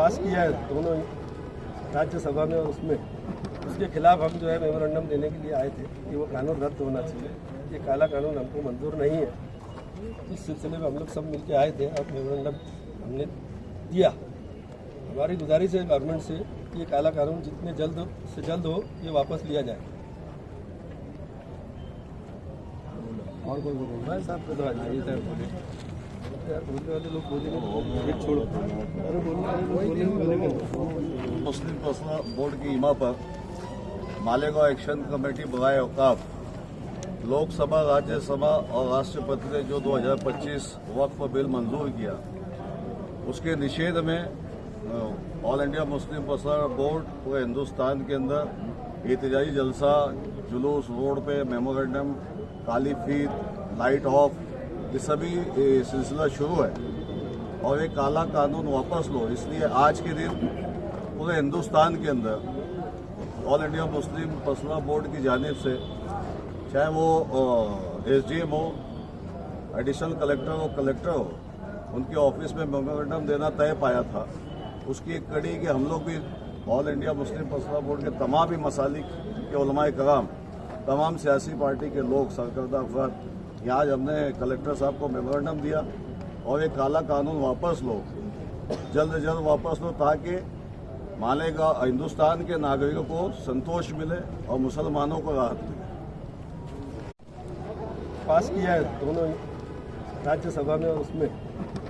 पास किया है दोनों राज्यसभा में और उसमें, उसके खिलाफ हम जो है मेमोरेंडम देने के लिए आए थे कि वो कानून रद्द होना चाहिए। ये काला कानून हमको मंजूर नहीं है। इस सिलसिले में हम लोग सब मिलकर आए थे और मेमोरेंडम हमने दिया। हमारी गुजारिश है गवर्नमेंट से कि ये काला कानून जितने जल्द से जल्द हो ये वापस लिया जाए। और कोई बोलो भाई साहब को तो आइए सर बोले यार, बोलने वाले लोग बोलेंगे एक छोड़ो, अरे बोलेंगे। मुस्लिम पर्सनल बोर्ड की इमा पर मालेगांव एक्शन कमेटी बराए औकाफ लोकसभा, राज्यसभा और राष्ट्रपति ने जो 2025 वक्फ बिल मंजूर किया, उसके निषेध में all India Muslim personal board पूरे हिंदुस्तान के अंदर एहतजाजी जलसा, जुलूस, रोड पे मेमोरेंडम, काली फीत, लाइट ऑफ, ये सभी सिलसिला शुरू है। और ये काला कानून वापस लो, इसलिए आज के दिन पूरे हिंदुस्तान के अंदर all India Muslim personal board की जानिब से, चाहे वो SDM हो, एडिशनल कलेक्टर हो, कलेक्टर हो, उनके ऑफिस में मेमोरेंडम देना तय पाया था। उसकी एक कड़ी कि हम लोग भी all India Muslim personal board के तमाम ही मसालिक के उलमाए कराम, तमाम सियासी पार्टी के लोग, सरकर्दा अफराद, यहाँ आज हमने कलेक्टर साहब को मेमोरेंडम दिया और ये काला कानून वापस लो, जल्द से जल्द वापस लो, ताकि मालेगांव हिंदुस्तान के नागरिकों को संतोष मिले और मुसलमानों को राहत मिले। पास किया है दोनों राज्यसभा में और उसमें,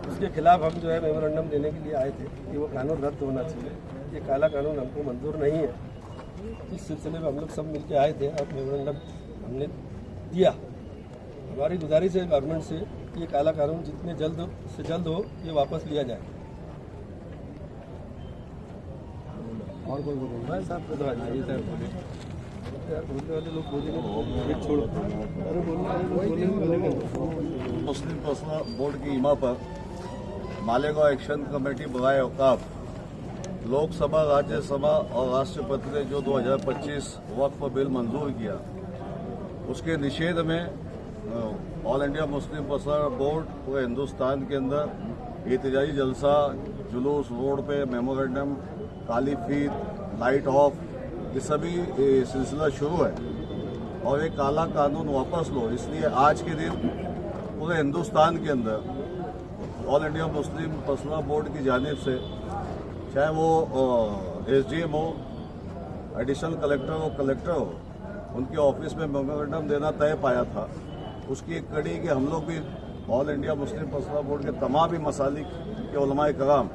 उसके खिलाफ हम जो है मेमोरेंडम देने के लिए आए थे कि वो कानून रद्द होना चाहिए। ये काला कानून हमको मंजूर नहीं है। इस सिलसिले में हम लोग सब मिलकर आए थे और मेमोरेंडम हमने दिया। हमारी गुजारिश है गवर्नमेंट से कि ये काला कानून जितने जल्द से जल्द हो ये वापस लिया जाए। और कोई बोलो भाई साहब को तो आइए सर बोले यार, बोलने वाले लोग बोलेंगे एक छोड़ो, अरे बोलेंगे। मुस्लिम पर्सनल बोर्ड की इमा पर मालेगांव एक्शन कमेटी बराए औकाफ लोकसभा, राज्यसभा और राष्ट्रपति ने जो 2025 वक्फ बिल मंजूर किया, उसके निषेध में all India Muslim personal board पूरे हिंदुस्तान के अंदर एहतजाजी जलसा, जुलूस, रोड पे मेमोरेंडम, काली फीत, लाइट ऑफ, ये सभी सिलसिला शुरू है। और ये काला कानून वापस लो, इसलिए आज के दिन पूरे हिंदुस्तान के अंदर all India Muslim personal board की जानिब से, चाहे वो SDM हो, एडिशनल कलेक्टर हो, कलेक्टर हो, उनके ऑफिस में मेमोरेंडम देना तय पाया था। उसकी एक कड़ी कि हम लोग भी all India Muslim personal board के तमाम ही मसालिक के उलमाए कराम,